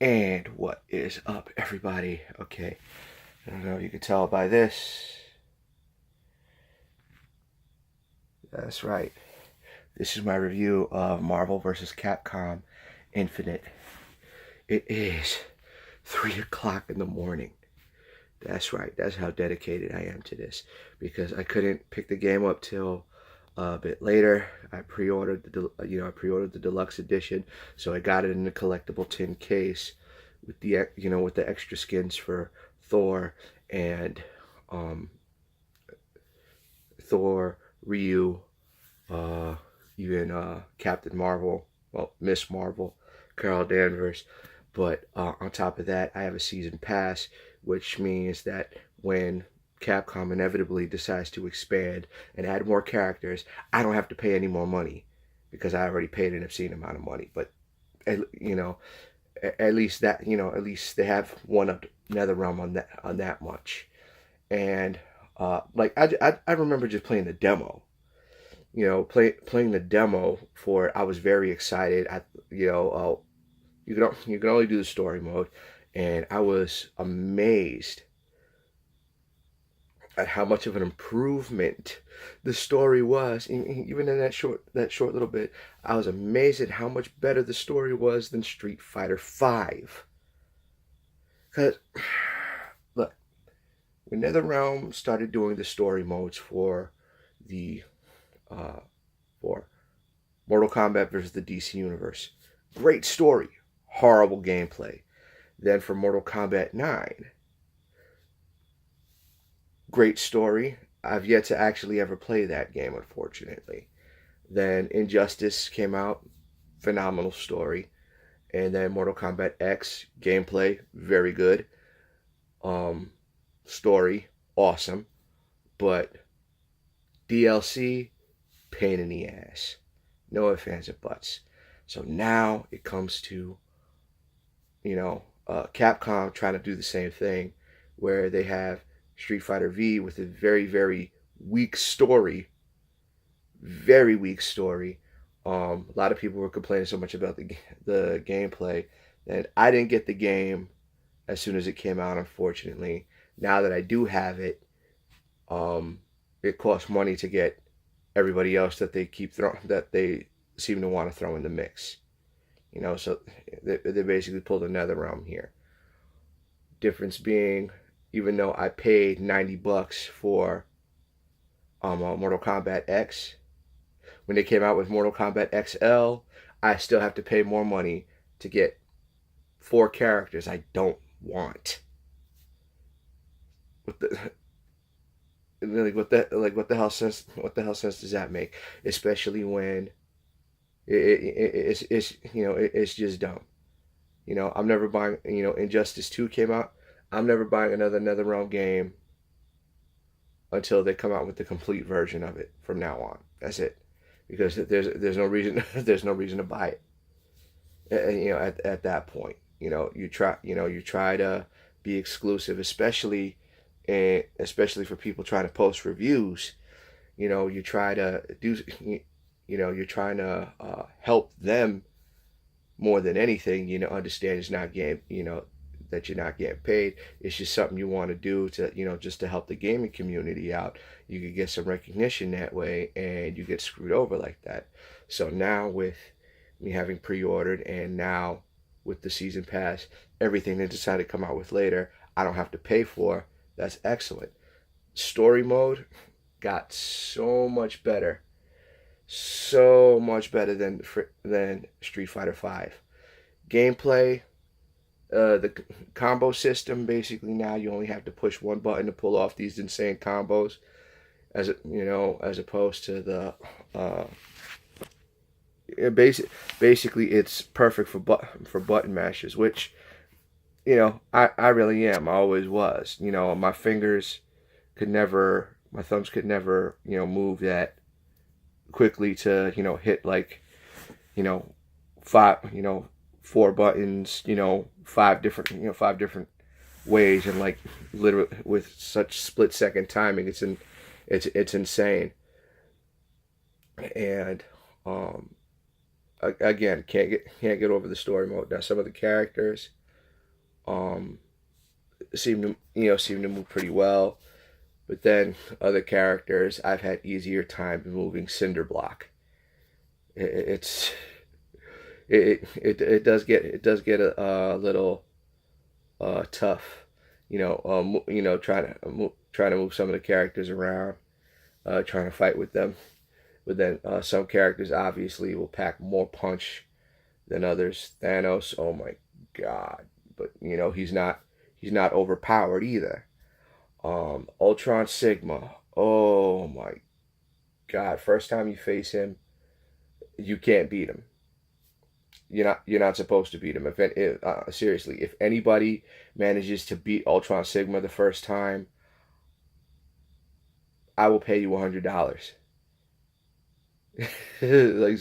And what is up, everybody? Okay, I don't know if you can tell by this. That's right. This is my review of Marvel vs. Capcom Infinite. It is 3 o'clock in the morning. That's right. That's how dedicated I am to this, because I couldn't pick the game up till a bit later. I pre-ordered the deluxe edition, so I got it in the collectible tin case with the extra skins for Thor and um, Thor, Ryu, uh, even Captain Marvel, well, Miss Marvel, Carol Danvers. But on top of that, I have a season pass, which means that when Capcom inevitably decides to expand and add more characters, I don't have to pay any more money because I already paid an obscene amount of money. But you know, at least that at least they have one up NetherRealm on that much. And I remember just playing the demo. Playing the demo for it, I was very excited. You can only do the story mode, and I was amazed at how much of an improvement the story was. Even in that short little bit, I was amazed at how much better the story was than Street Fighter Five. Cause look, when NetherRealm started doing the story modes the uh, for Mortal Kombat versus the DC Universe, great story, horrible gameplay. Then for Mortal Kombat 9, great story. I've yet to actually ever play that game, unfortunately. Then Injustice came out, phenomenal story. And then Mortal Kombat X, gameplay, very good. Um, Story, awesome. But DLC, pain in the ass. No ifs, ands, or buts. So now it comes to, Capcom trying to do the same thing, where they have Street Fighter V with a very, very weak story. Very weak story. A lot of people were complaining so much about the gameplay, and I didn't get the game as soon as it came out. Unfortunately, now that I do have it, um, it costs money to get everybody else that they seem to want to throw in the mix. So they basically pulled another realm here. Difference being, even though I paid $90 for Mortal Kombat X, when they came out with Mortal Kombat XL, I still have to pay more money to get 4 characters I don't want. What the what the hell sense does that make? Especially when it's just dumb. I'm never buying. Injustice 2 came out. I'm never buying another NetherRealm game until they come out with the complete version of it from now on. That's it, because there's no reason there's no reason to buy it. At that point, you try to be exclusive, especially for people trying to post reviews. You try to do you're trying to help them more than anything. Understand it's not game. That you're not getting paid. It's just something you want to do to, just to help the gaming community out. You could get some recognition that way, and you get screwed over like that. So now with me having pre-ordered, and now with the season pass, everything they decided to come out with later, I don't have to pay for. That's excellent. Story mode got so much better than Street Fighter Five. Gameplay, the combo system, basically now you only have to push one button to pull off these insane combos, as opposed to the basically it's perfect for button mashers, which I really am. I always was. My thumbs could never move that quickly to hit like you know five 4 buttons, five different ways, and like literally with such split-second timing. It's insane. And again, can't get over the story mode. Now some of the characters, Um, seem to move pretty well. But then other characters, I've had easier time moving Cinder Block. It's it does get a little tough, trying to move some of the characters around, trying to fight with them. But then some characters obviously will pack more punch than others. Thanos, oh my god! But he's not overpowered either. Ultron Sigma, oh my god! First time you face him, you can't beat him. You're not supposed to beat him. Seriously, if anybody manages to beat Ultron Sigma the first time, I will pay you $100. Like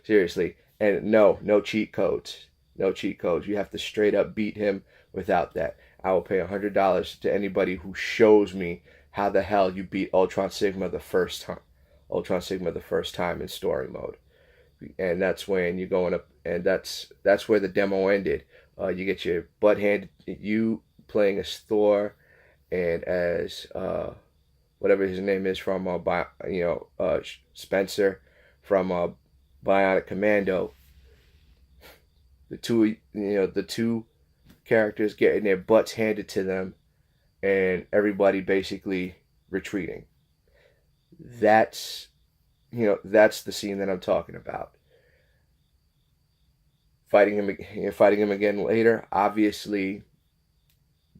seriously, and no cheat codes, no cheat codes. You have to straight up beat him without that. I will pay $100 to anybody who shows me how the hell you beat Ultron Sigma the first time. Ultron Sigma the first time in story mode, and that's when you're going up, and that's where the demo ended. You get your butt handed, you playing as Thor, and as whatever his name is from Spencer from Bionic Commando. The two characters getting their butts handed to them, and everybody basically retreating. That's that's the scene that I'm talking about. Fighting him again later. Obviously,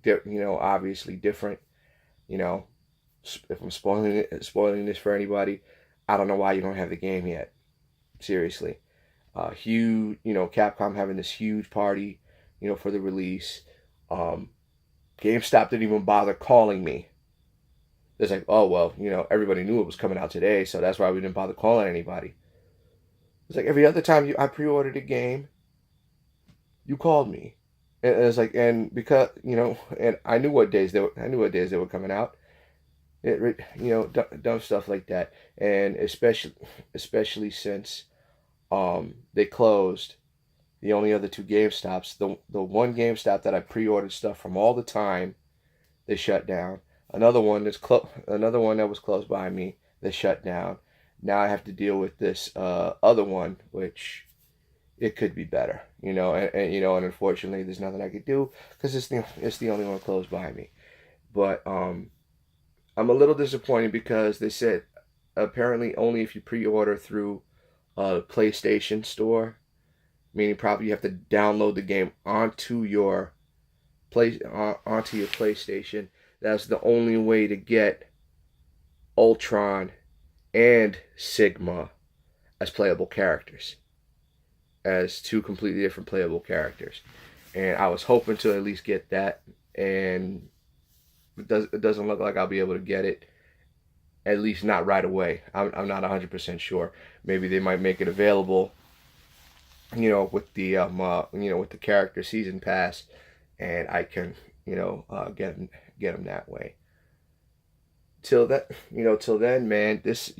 obviously different. You know, if I'm spoiling this for anybody, I don't know why you don't have the game yet. Seriously, huge. Capcom having this huge party, for the release. GameStop didn't even bother calling me. It's like, oh well, everybody knew it was coming out today, so that's why we didn't bother calling anybody. It's like every other time I pre-ordered a game, you called me, and it's like, and because and I knew what days they were coming out. Dumb stuff like that, and especially since they closed the only other two GameStops. The one GameStop that I pre-ordered stuff from all the time, they shut down. Another one that was close by me, they shut down. Now I have to deal with this other one, which it could be better, and unfortunately there's nothing I could do because it's the only one close by me. But I'm a little disappointed because they said apparently only if you pre-order through a PlayStation store, meaning probably you have to download the game onto your PlayStation. That's the only way to get Ultron and Sigma as playable characters, as two completely different playable characters. And I was hoping to at least get that, and it doesn't look like I'll be able to get it, at least not right away. I'm not 100% sure. Maybe they might make it available, with the with the character season pass, and I can get them that way. Till then, man, this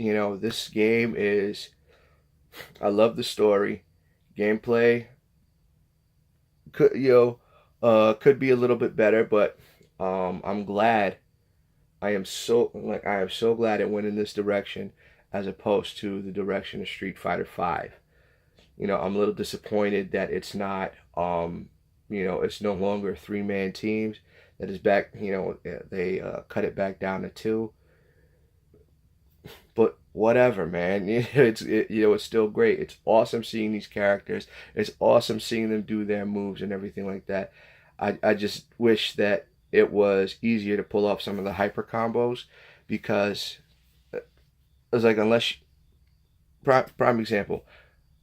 game is. I love the story, gameplay. Could be a little bit better, but I'm glad. I am so glad it went in this direction as opposed to the direction of Street Fighter V. I'm a little disappointed that it's not it's no longer 3-man teams. That is back, they cut it back down to 2. But whatever, man. It's still great. It's awesome seeing these characters. It's awesome seeing them do their moves and everything like that. I just wish that it was easier to pull off some of the hyper combos, because it's like, unless prime example,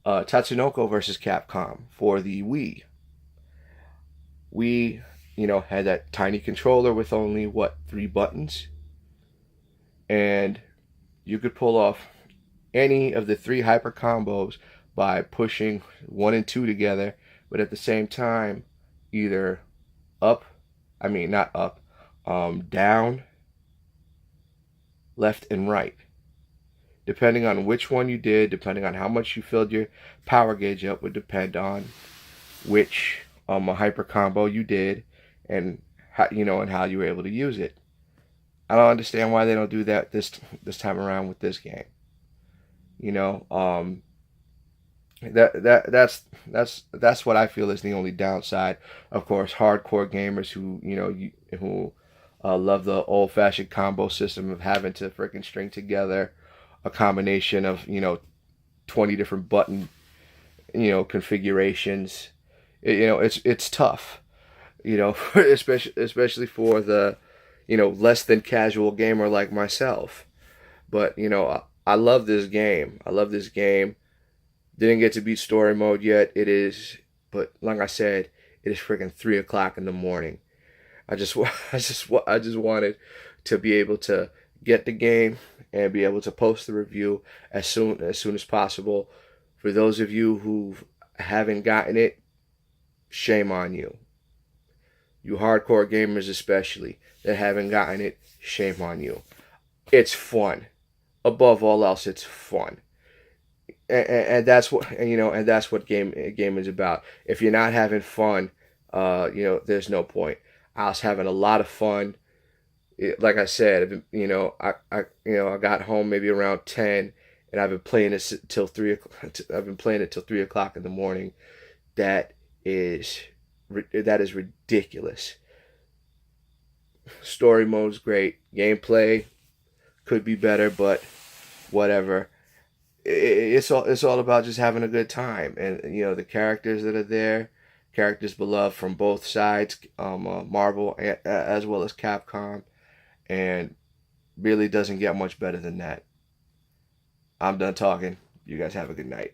Tatsunoko versus Capcom for the Wii. We had that tiny controller with only 3 buttons, and you could pull off any of the 3 hyper combos by pushing 1 and 2 together, but at the same time either not up, down, left, and right. Depending on which one you did, depending on how much you filled your power gauge up, would depend on which hyper combo you did. and how, and how you were able to use it. I don't understand why they don't do that this time around with this game. You know, that's what I feel is the only downside. Of course, hardcore gamers who who love the old fashioned combo system of having to freaking string together a combination of 20 different button configurations. It's tough. Especially for the less than casual gamer like myself. But I love this game. I love this game. Didn't get to beat story mode yet. It is, but like I said, it is freaking 3 o'clock in the morning. I just wanted to be able to get the game and be able to post the review as soon as possible. For those of you who haven't gotten it, shame on you. You hardcore gamers especially that haven't gotten it, shame on you. It's fun. Above all else, it's fun. And that's what game is about. If you're not having fun, there's no point. I was having a lot of fun. Like I said, I got home maybe around 10, and I've been playing it till 3 o'clock. I've been playing it till 3 o'clock in the morning. That is ridiculous. Story mode's great. Gameplay could be better, but whatever. It's all about just having a good time, and the characters that are there, characters beloved from both sides, Marvel as well as Capcom, and really doesn't get much better than that. I'm done talking. You guys have a good night.